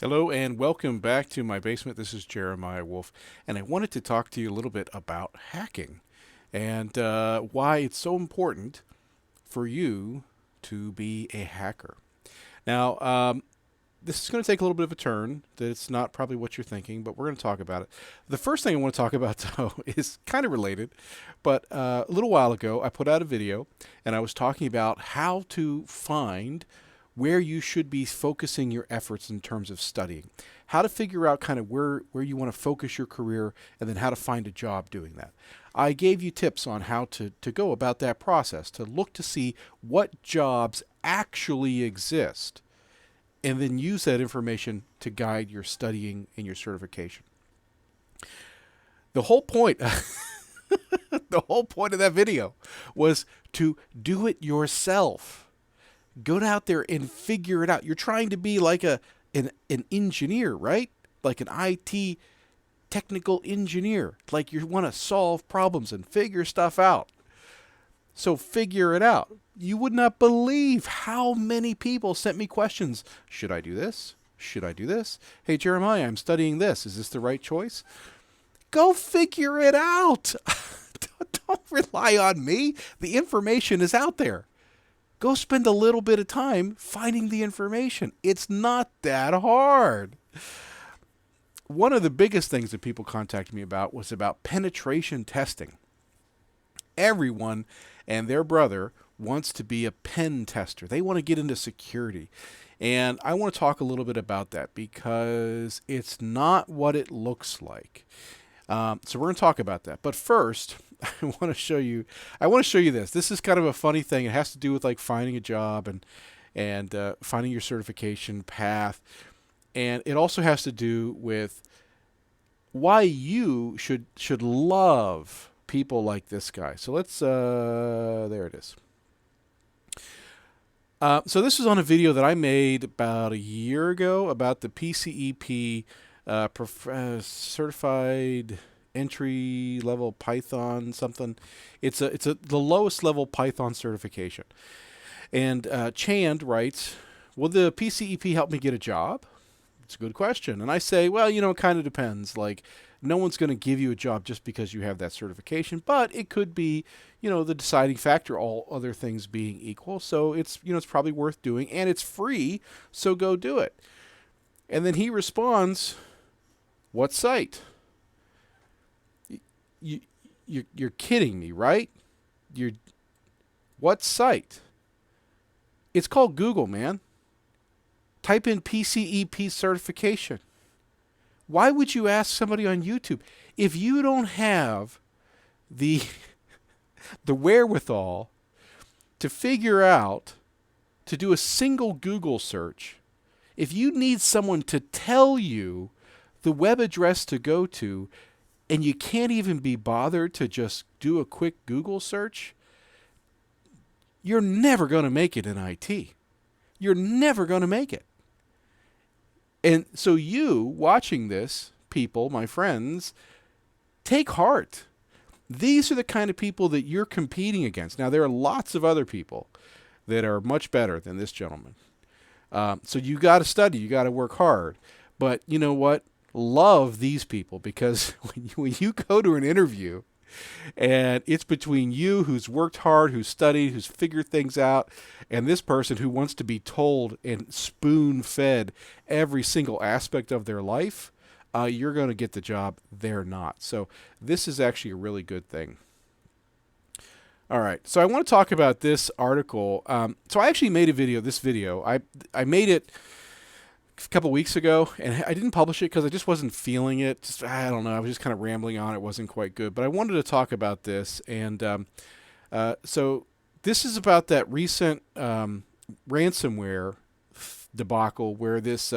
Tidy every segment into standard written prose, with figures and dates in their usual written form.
Hello and welcome back to my basement. This is Jeremiah Wolf, and I wanted to talk to you a little bit about hacking and why it's so important for you to be a hacker. Now, this is going to take a little bit of a turn. That's not probably what you're thinking, but we're going to talk about it. The first thing I want to talk about, though, is kind of related, but a little while ago, I put out a video and I was talking about how to find where you should be focusing your efforts in terms of studying, how to figure out kind of where you want to focus your career, and then how to find a job doing that. I gave you tips on how to go about that process, to look to see what jobs actually exist, and then use that information to guide your studying and your certification. The whole point the whole point of that video was to do it yourself. Go out there and figure it out. You're trying to be like an engineer, right? Like an IT technical engineer. Like you want to solve problems and figure stuff out. So figure it out. You would not believe how many people sent me questions. Should I do this? Should I do this? Hey, Jeremiah, I'm studying this. Is this the right choice? Go figure it out. Don't rely on me. The information is out there. Go spend a little bit of time finding the information. It's not that hard. One of the biggest things that people contacted me about was about penetration testing. Everyone and their brother wants to be a pen tester. They want to get into security. And I want to talk a little bit about that because it's not what it looks like. So we're going to talk about that. But first, I want to show you. I want to show you this. This is kind of a funny thing. It has to do with like finding a job and finding your certification path, and it also has to do with why you should love people like this guy. So let's. There it is. So this is on a video that I made about a year ago about the PCEP certified entry level Python something. It's the lowest level Python certification. And Chand writes, "Will the PCEP help me get a job?" It's a good question. And I say, well, it kind of depends. Like, no one's going to give you a job just because you have that certification, but it could be, the deciding factor, all other things being equal. So it's probably worth doing, and it's free, so go do it. And then he responds, "What site?" You, you're kidding me, right? What site? It's called Google, man. Type in PCEP certification. Why would you ask somebody on YouTube if you don't have the the wherewithal to figure out to do a single Google search? If you need someone to tell you the web address to go to, and you can't even be bothered to just do a quick Google search, you're never going to make it in IT. You're never going to make it. And so you watching this, people, my friends, take heart. These are the kind of people that you're competing against. Now, there are lots of other people that are much better than this gentleman. So you got to study. You got to work hard. But you know what? Love these people, because when you go to an interview and it's between you, who's worked hard, who's studied, who's figured things out, and this person who wants to be told and spoon-fed every single aspect of their life, you're going to get the job. They're not. So this is actually a really good thing. All right, so I want to talk about this article. So I actually made this video. I made it a couple weeks ago, and I didn't publish it because I just wasn't feeling it. I don't know. I was just kind of rambling on. It wasn't quite good, but I wanted to talk about this. And so this is about that recent ransomware debacle where this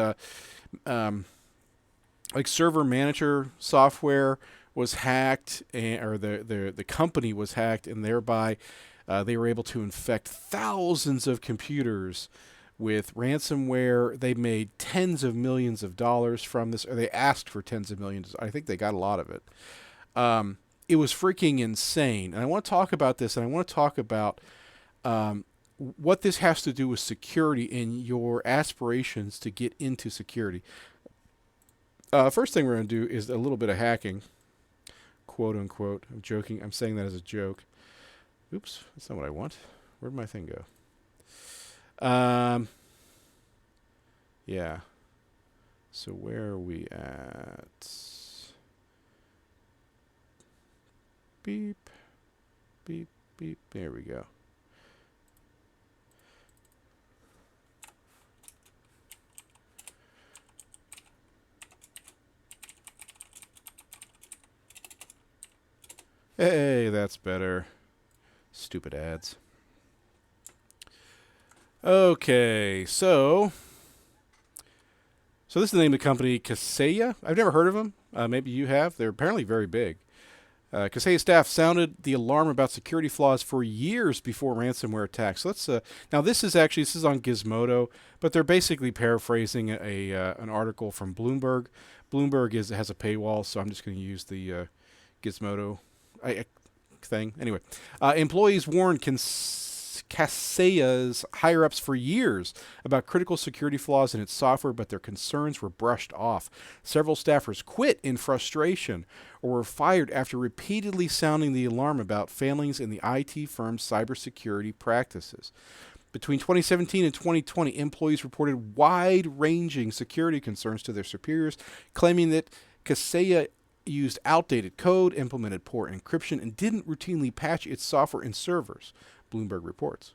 like server manager software was hacked, or the company was hacked, and thereby they were able to infect thousands of computers with ransomware. They made tens of millions of dollars from this, or they asked for tens of millions. I think they got a lot of it. It was freaking insane. And I want to talk about this, and I want to talk about what this has to do with security and your aspirations to get into security. First thing we're going to do is a little bit of hacking, quote unquote. I'm joking. I'm saying that as a joke. Oops, that's not what I want. Where'd my thing go? Yeah. So where are we at? Beep, beep, beep. There we go. Hey, that's better. Stupid ads. Okay, so this is the name of the company, Kaseya. I've never heard of them. Maybe you have. They're apparently very big. Kaseya staff sounded the alarm about security flaws for years before ransomware attacks. So let's now this is on Gizmodo, but they're basically paraphrasing an article from Bloomberg. Bloomberg has a paywall, so I'm just going to use the Gizmodo thing. Anyway, employees warned Kaseya's higher-ups for years about critical security flaws in its software, but their concerns were brushed off. Several staffers quit in frustration or were fired after repeatedly sounding the alarm about failings in the IT firm's cybersecurity practices. Between 2017 and 2020, employees reported wide-ranging security concerns to their superiors, claiming that Kaseya used outdated code, implemented poor encryption, and didn't routinely patch its software and servers, Bloomberg reports.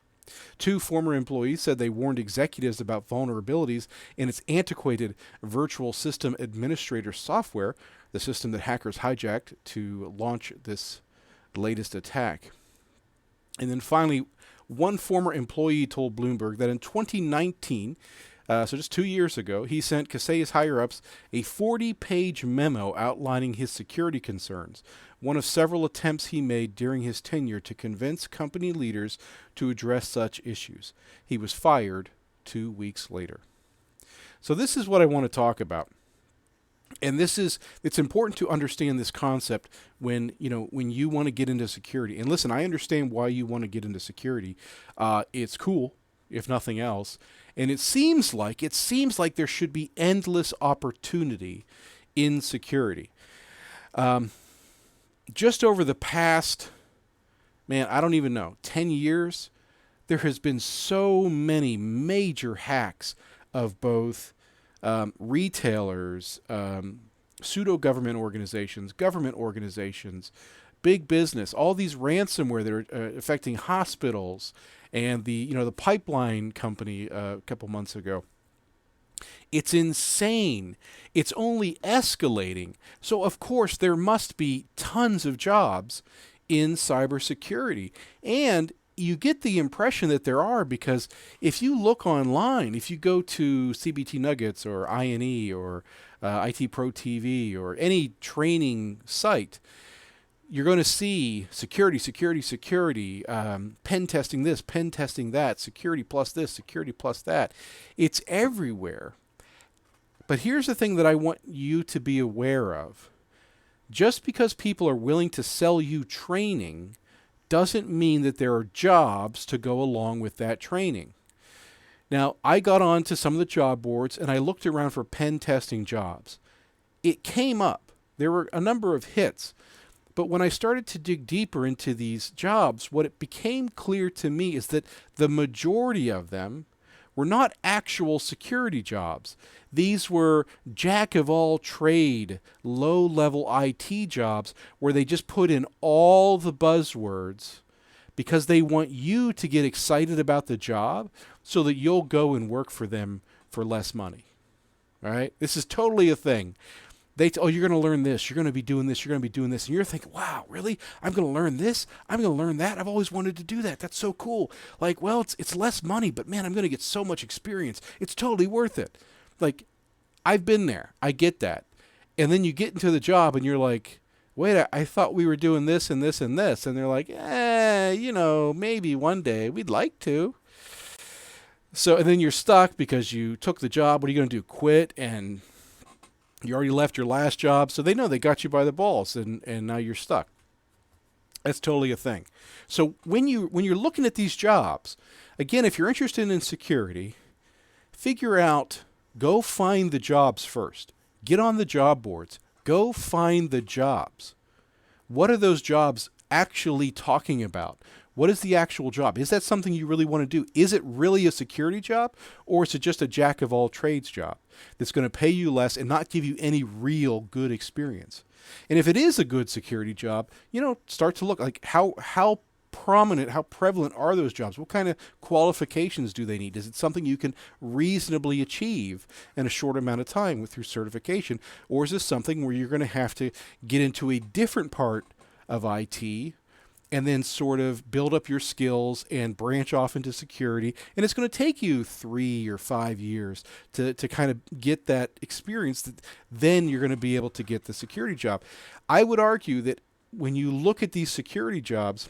Two former employees said they warned executives about vulnerabilities in its antiquated virtual system administrator software, the system that hackers hijacked to launch this latest attack. And then finally, one former employee told Bloomberg that in 2019, so just 2 years ago, he sent Kaseya's higher-ups a 40-page memo outlining his security concerns, one of several attempts he made during his tenure to convince company leaders to address such issues. He was fired 2 weeks later. So this is what I want to talk about. And it's important to understand this concept when you want to get into security. And listen, I understand why you want to get into security. It's cool, if nothing else. And it seems like there should be endless opportunity in security. Just over the past, I don't even know, 10 years, there has been so many major hacks of both retailers, pseudo-government organizations, government organizations, big business, all these ransomware that are affecting hospitals, and the pipeline company a couple months ago. It's insane. It's only escalating. So of course there must be tons of jobs in cybersecurity, and you get the impression that there are, because if you look online, if you go to CBT Nuggets or INE or IT Pro TV or any training site, you're going to see security, pen testing this, pen testing that, security plus this, security plus that. It's everywhere. But here's the thing that I want you to be aware of. Just because people are willing to sell you training doesn't mean that there are jobs to go along with that training. Now, I got on to some of the job boards and I looked around for pen testing jobs. It came up. There were a number of hits. But when I started to dig deeper into these jobs, what it became clear to me is that the majority of them were not actual security jobs. These were jack-of-all-trade, low-level IT jobs where they just put in all the buzzwords because they want you to get excited about the job so that you'll go and work for them for less money. All right? This is totally a thing. You're going to learn this. You're going to be doing this. You're going to be doing this. And you're thinking, wow, really? I'm going to learn this? I'm going to learn that? I've always wanted to do that. That's so cool. Like, well, it's less money, but man, I'm going to get so much experience. It's totally worth it. Like, I've been there. I get that. And then you get into the job and you're like, wait, I thought we were doing this and this and this. And they're like, maybe one day we'd like to. So, and then you're stuck because you took the job. What are you going to do? Quit? And you already left your last job, so they know they got you by the balls, and now you're stuck. That's totally a thing. So when you're looking at these jobs, again, if you're interested in security, go find the jobs first. Get on the job boards. Go find the jobs. What are those jobs actually talking about? What is the actual job? Is that something you really want to do? Is it really a security job, or is it just a jack of all trades job that's going to pay you less and not give you any real good experience? And if it is a good security job, start to look like how prominent, how prevalent are those jobs? What kind of qualifications do they need? Is it something you can reasonably achieve in a short amount of time through certification? Or is this something where you're going to have to get into a different part of IT and then sort of build up your skills and branch off into security? And it's going to take you 3 or 5 years to kind of get that experience that then you're going to be able to get the security job. I would argue that when you look at these security jobs,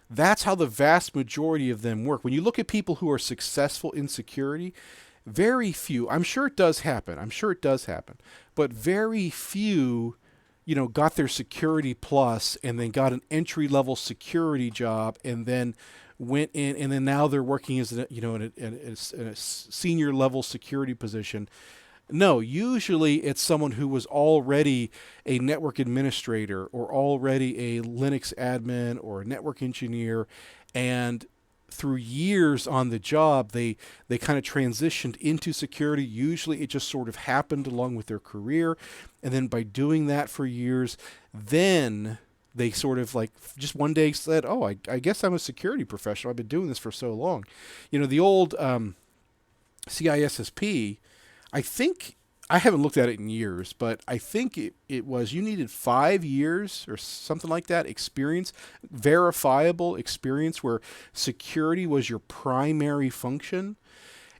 that's how the vast majority of them work. When you look at people who are successful in security, very few, I'm sure it does happen, but very few got their security plus and then got an entry level security job and then went in, and then now they're working as in a senior level security position. No, usually it's someone who was already a network administrator or already a Linux admin or a network engineer, and through years on the job, they kind of transitioned into security. Usually it just sort of happened along with their career. And then by doing that for years, then they sort of like just one day said, oh, I guess I'm a security professional. I've been doing this for so long. The old CISSP, I think, I haven't looked at it in years, but I think it was you needed 5 years or something like that experience, verifiable experience where security was your primary function.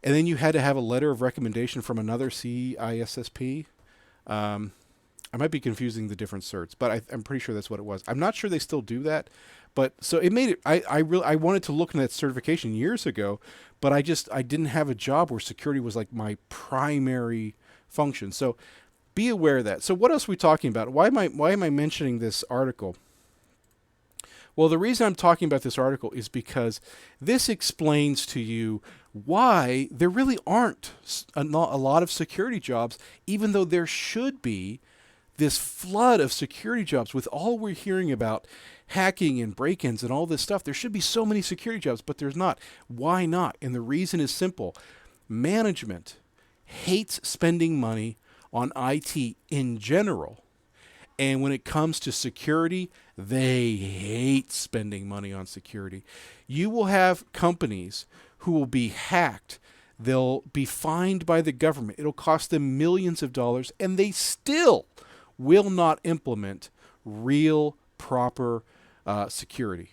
And then you had to have a letter of recommendation from another CISSP. I might be confusing the different certs, but I'm pretty sure that's what it was. I'm not sure they still do that. But so it made it, I wanted to look at that certification years ago, but I didn't have a job where security was like my primary function. So be aware of that. So what else are we talking about? Why am I mentioning this article? Well, the reason I'm talking about this article is because this explains to you why there really aren't a lot of security jobs, even though there should be this flood of security jobs with all we're hearing about hacking and break-ins and all this stuff. There should be so many security jobs, but there's not. Why not? And the reason is simple. Management hates spending money on IT in general. And when it comes to security, they hate spending money on security. You will have companies who will be hacked. They'll be fined by the government. It'll cost them millions of dollars, and they still will not implement real, proper security.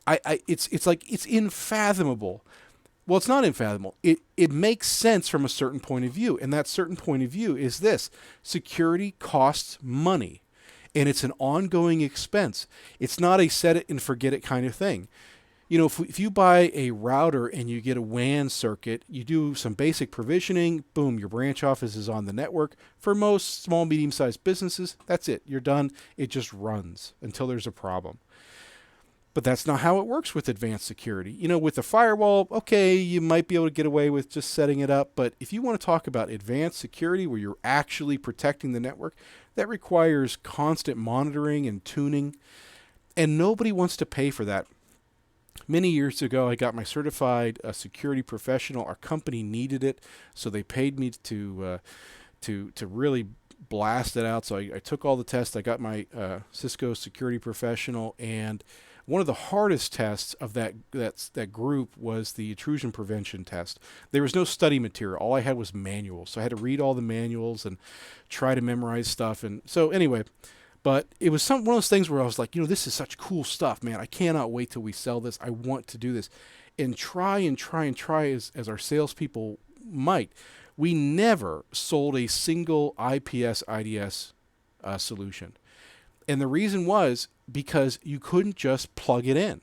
It's unfathomable. Well, it's not unfathomable. It makes sense from a certain point of view, and that certain point of view is this: security costs money, and it's an ongoing expense. It's not a set it and forget it kind of thing. If you buy a router and you get a WAN circuit, you do some basic provisioning, boom, your branch office is on the network. For most small, medium-sized businesses, that's it. You're done. It just runs until there's a problem. But that's not how it works with advanced security. With the firewall, okay, you might be able to get away with just setting it up. But if you want to talk about advanced security where you're actually protecting the network, that requires constant monitoring and tuning. And nobody wants to pay for that. Many years ago, I got my certified security professional. Our company needed it, so they paid me to really blast it out. So I took all the tests. I got my Cisco security professional, and one of the hardest tests of that group was the intrusion prevention test. There was no study material. All I had was manuals, so I had to read all the manuals and try to memorize stuff. And so anyway. But it was one of those things where I was like, this is such cool stuff, man. I cannot wait till we sell this. I want to do this. And try as our salespeople might. We never sold a single IPS IDS solution. And the reason was because you couldn't just plug it in.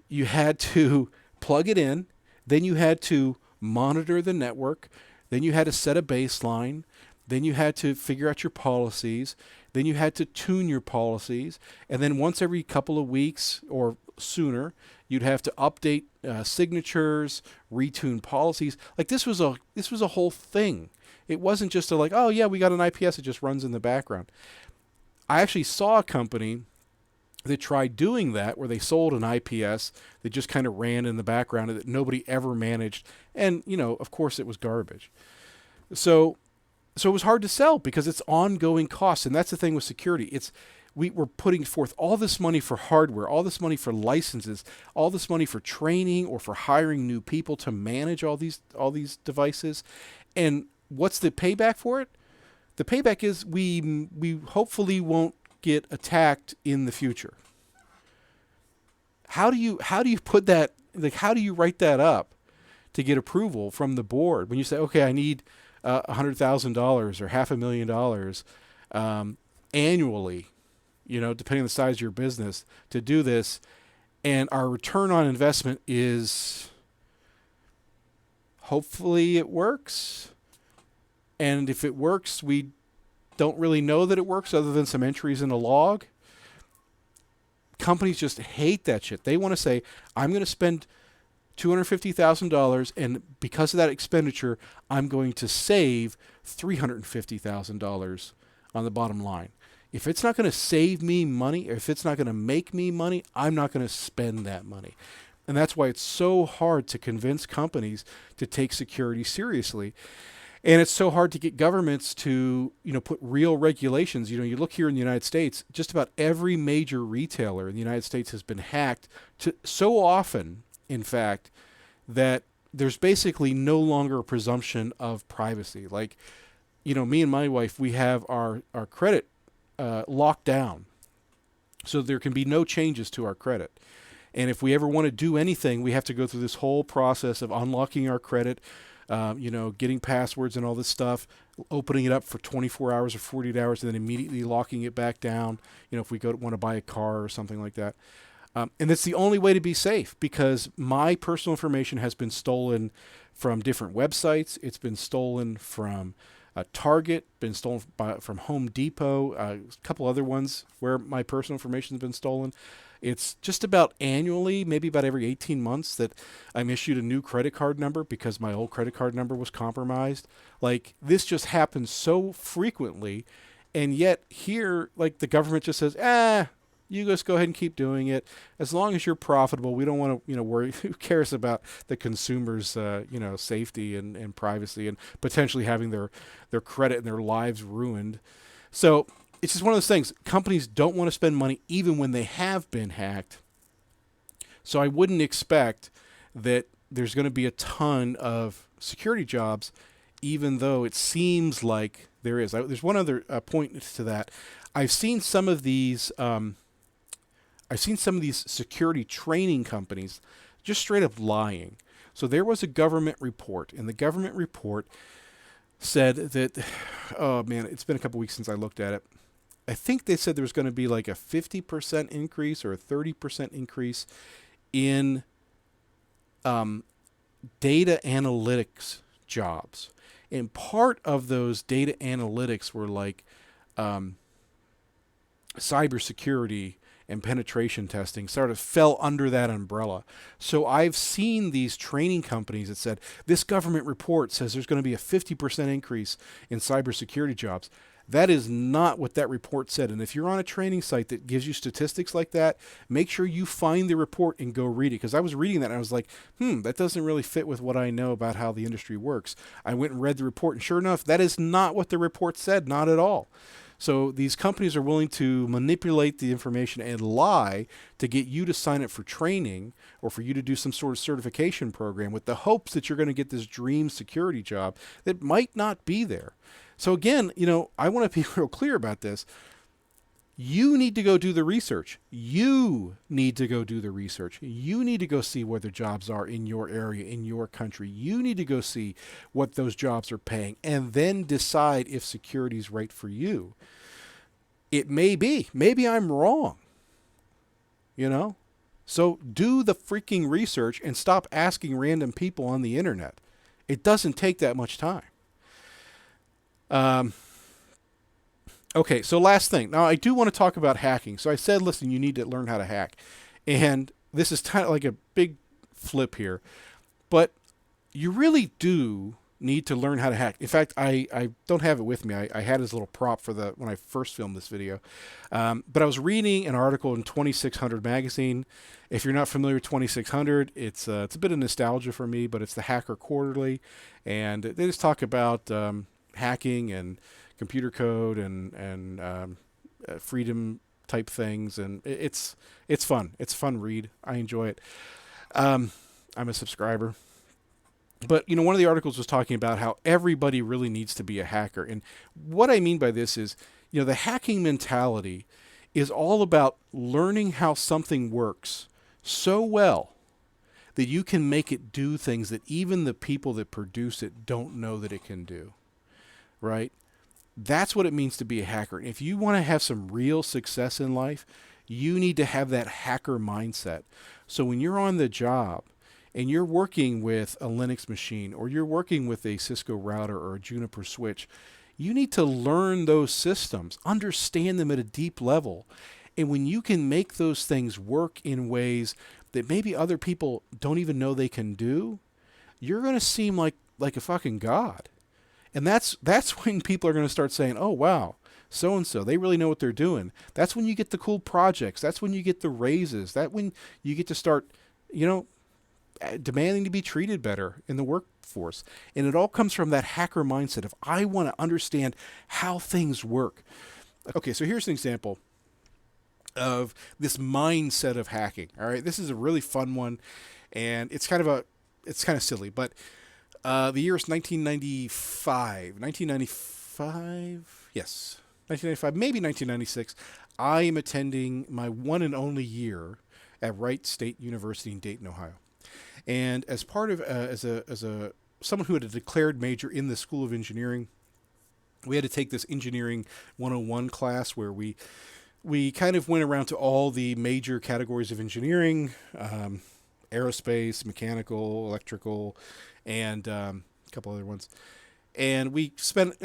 You had to plug it in. Then you had to monitor the network. Then you had to set a baseline. Then you had to figure out your policies. Then you had to tune your policies. And then once every couple of weeks or sooner, you'd have to update signatures, retune policies. Like this was a whole thing. It wasn't just a like, oh yeah, we got an IPS, it just runs in the background. I actually saw a company that tried doing that where they sold an IPS that just kind of ran in the background and that nobody ever managed. And, of course it was garbage. So it was hard to sell because it's ongoing costs. And that's the thing with security. We were putting forth all this money for hardware, all this money for licenses, all this money for training or for hiring new people to manage all these devices. And what's the payback for it? The payback is we hopefully won't get attacked in the future. How do you put that, like, how do you write that up to get approval from the board when you say, okay, I need $100,000 or $500,000 annually, depending on the size of your business, to do this, and our return on investment is hopefully it works, and if it works, we don't really know that it works other than some entries in a log. Companies just hate that shit. They want to say, I'm going to spend $250,000, and because of that expenditure, I'm going to save $350,000 on the bottom line. If it's not going to save me money, or if it's not going to make me money, I'm not going to spend that money. And that's why it's so hard to convince companies to take security seriously. And it's so hard to get governments to, put real regulations. You look here in the United States, just about every major retailer in the United States has been hacked so often, in fact, that there's basically no longer a presumption of privacy. Like, me and my wife, we have our credit locked down. So there can be no changes to our credit. And if we ever want to do anything, we have to go through this whole process of unlocking our credit, getting passwords and all this stuff, opening it up for 24 hours or 48 hours, and then immediately locking it back down, if we want to buy a car or something like that. And it's the only way to be safe, because my personal information has been stolen from different websites. It's been stolen from Target, been stolen from Home Depot, a couple other ones where my personal information has been stolen. It's just about annually, maybe about every 18 months, that I'm issued a new credit card number because my old credit card number was compromised. Like, this just happens so frequently. And yet here, like, the government just says, you just go ahead and keep doing it. As long as you're profitable, we don't want to, worry. Who cares about the consumer's, safety and privacy and potentially having their credit and their lives ruined. So it's just one of those things. Companies don't want to spend money even when they have been hacked. So I wouldn't expect that there's going to be a ton of security jobs, even though it seems like there is. There's one other point to that. I've seen some of these security training companies just straight up lying. So there was a government report, and the government report said that, oh man, it's been a couple weeks since I looked at it. I think they said there was going to be like a 50% increase or a 30% increase in data analytics jobs. And part of those data analytics were like cybersecurity and penetration testing sort of fell under that umbrella. So I've seen these training companies that said, this government report says there's going to be a 50% increase in cybersecurity jobs. That is not what that report said. And if you're on a training site that gives you statistics like that, make sure you find the report and go read it. Because I was reading that and I was like, that doesn't really fit with what I know about how the industry works. I went and read the report, and sure enough, that is not what the report said, not at all. So these companies are willing to manipulate the information and lie to get you to sign up for training or for you to do some sort of certification program with the hopes that you're going to get this dream security job that might not be there. So again, I want to be real clear about this. You need to go do the research. You need to go do the research. You need to go see where the jobs are in your area, in your country. You need to go see what those jobs are paying and then decide if security is right for you. It may be. Maybe I'm wrong. So do the freaking research and stop asking random people on the internet. It doesn't take that much time. Um, okay, so last thing. Now, I do want to talk about hacking. So I said, listen, you need to learn how to hack. And this is kind of like a big flip here. But you really do need to learn how to hack. In fact, I don't have it with me. I had his little prop for the when I first filmed this video. But I was reading an article in 2600 magazine. If you're not familiar with 2600, it's a bit of nostalgia for me, but it's the Hacker Quarterly, and they just talk about hacking and computer code and freedom type things, and it's fun. It's a fun read. I enjoy it. I'm a subscriber. But one of the articles was talking about how everybody really needs to be a hacker. And what I mean by this is, the hacking mentality is all about learning how something works so well that you can make it do things that even the people that produce it don't know that it can do. Right? That's what it means to be a hacker. And if you want to have some real success in life, you need to have that hacker mindset. So when you're on the job, and you're working with a Linux machine, or you're working with a Cisco router or a Juniper switch, you need to learn those systems, understand them at a deep level. And when you can make those things work in ways that maybe other people don't even know they can do, you're going to seem like a fucking god. And that's when people are going to start saying, oh, wow, so-and-so, they really know what they're doing. That's when you get the cool projects. That's when you get the raises. That's when you get to start, demanding to be treated better in the workforce. And it all comes from that hacker mindset of, I want to understand how things work. Okay, so here's an example of this mindset of hacking. All right, this is a really fun one, and it's kind of silly, but the year is 1995. 1995? Yes, 1995, maybe 1996. I am attending my one and only year at Wright State University in Dayton, Ohio. And as part of as a someone who had a declared major in the School of Engineering, we had to take this Engineering 101 class where we kind of went around to all the major categories of engineering, aerospace, mechanical, electrical, and a couple other ones. And we spent,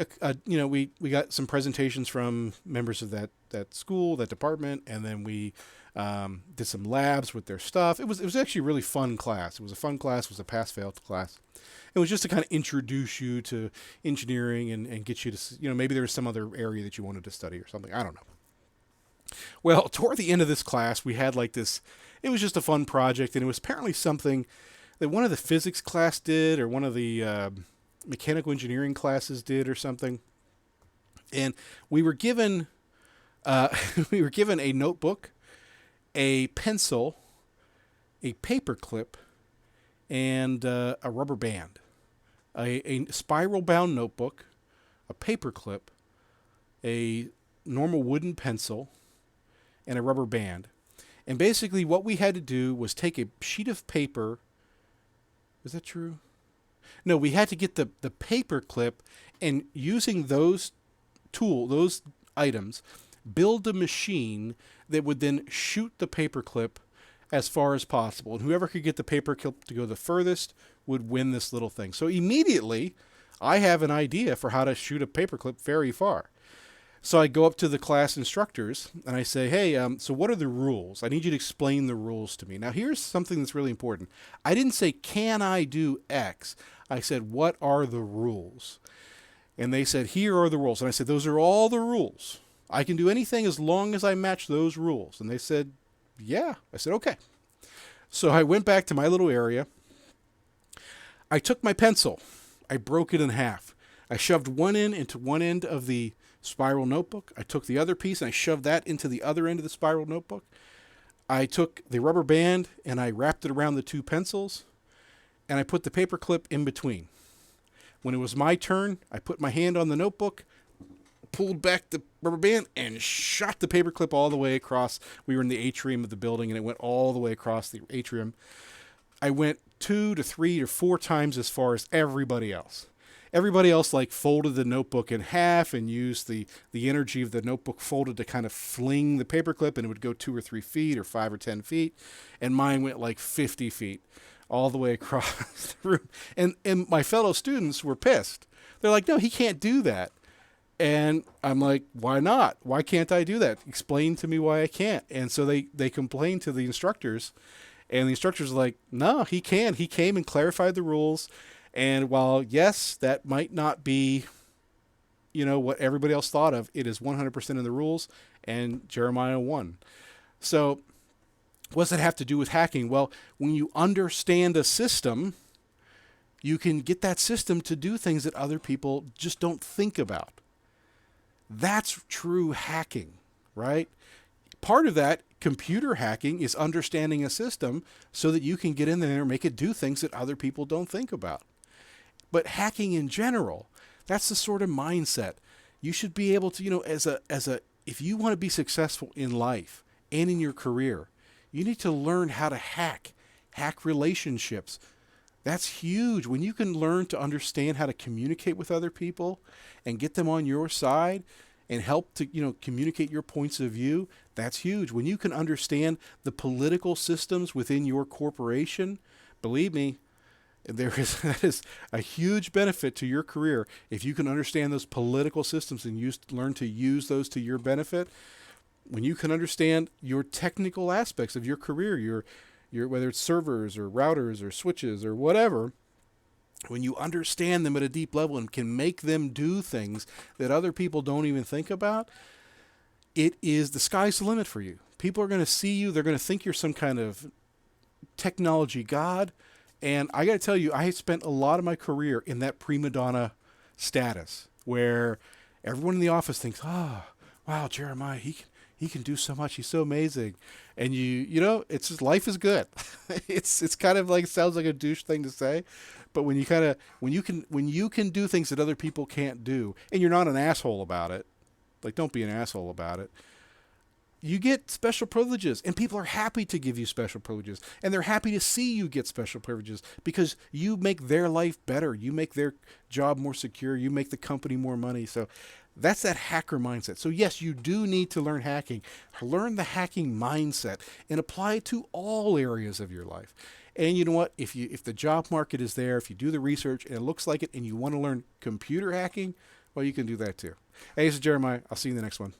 we got some presentations from members of that school, that department, and then we did some labs with their stuff. It was actually a really fun class. It was a fun class. It was a pass-fail class. It was just to kind of introduce you to engineering and get you to, maybe there was some other area that you wanted to study or something. I don't know. Well, toward the end of this class, we had like this, it was just a fun project, and it was apparently something that one of the physics class did, or one of the mechanical engineering classes did or something. And we were given a notebook, a pencil, a paper clip, and a rubber band. A spiral bound notebook, a paper clip, a normal wooden pencil, and a rubber band. And basically what we had to do was take a sheet of paper. Is that true? No, we had to get the paper clip, and using those items, build a machine that would then shoot the paper clip as far as possible. And whoever could get the paper clip to go the furthest would win this little thing. So immediately, I have an idea for how to shoot a paper clip very far. So I go up to the class instructors and I say, hey, so what are the rules? I need you to explain the rules to me. Now, here's something that's really important. I didn't say, can I do X? I said, what are the rules? And they said, here are the rules. And I said, those are all the rules. I can do anything as long as I match those rules. And they said, yeah. I said, okay. So I went back to my little area. I took my pencil. I broke it in half. I shoved one end into one end of the spiral notebook. I took the other piece and I shoved that into the other end of the spiral notebook. I took the rubber band and I wrapped it around the two pencils, and I put the paper clip in between. When it was my turn, I put my hand on the notebook, pulled back the rubber band, and shot the paper clip all the way across. We were in the atrium of the building, and it went all the way across the atrium. I went 2 to 3 to 4 times as far as everybody else. Everybody else folded the notebook in half and used the energy of the notebook folded to kind of fling the paperclip, and it would go 2 or 3 feet or 5 or 10 feet. And mine went 50 feet all the way across the room. And my fellow students were pissed. They're like, no, he can't do that. And I'm like, why not? Why can't I do that? Explain to me why I can't. And so they complain to the instructors, and the instructors are like, no, he can. He came and clarified the rules. And while, yes, that might not be, what everybody else thought of, it is 100% in the rules, and Jeremiah won. So what does that have to do with hacking? Well, when you understand a system, you can get that system to do things that other people just don't think about. That's true hacking, right? Part of that computer hacking is understanding a system so that you can get in there and make it do things that other people don't think about. But hacking in general, that's the sort of mindset you should be able to, if you want to be successful in life and in your career, you need to learn how to hack relationships. That's huge. When you can learn to understand how to communicate with other people and get them on your side and help to, communicate your points of view, that's huge. When you can understand the political systems within your corporation, believe me, that is a huge benefit to your career. If you can understand those political systems and learn to use those to your benefit, when you can understand your technical aspects of your career, your whether it's servers or routers or switches or whatever, when you understand them at a deep level and can make them do things that other people don't even think about, the sky's the limit for you. People are going to see you. They're going to think you're some kind of technology god. And I got to tell you, I spent a lot of my career in that prima donna status where everyone in the office thinks, oh, wow, Jeremiah, he can do so much. He's so amazing. And it's just, life is good. It's kind of like, it sounds like a douche thing to say, but when you can do things that other people can't do, and you're not an asshole about it, like, don't be an asshole about it, you get special privileges, and people are happy to give you special privileges, and they're happy to see you get special privileges because you make their life better. You make their job more secure. You make the company more money. So that's that hacker mindset. So yes, you do need to learn hacking. Learn the hacking mindset and apply it to all areas of your life. And you know what? If the job market is there, if you do the research and it looks like it, and you want to learn computer hacking, well, you can do that too. Hey, this is Jeremiah. I'll see you in the next one.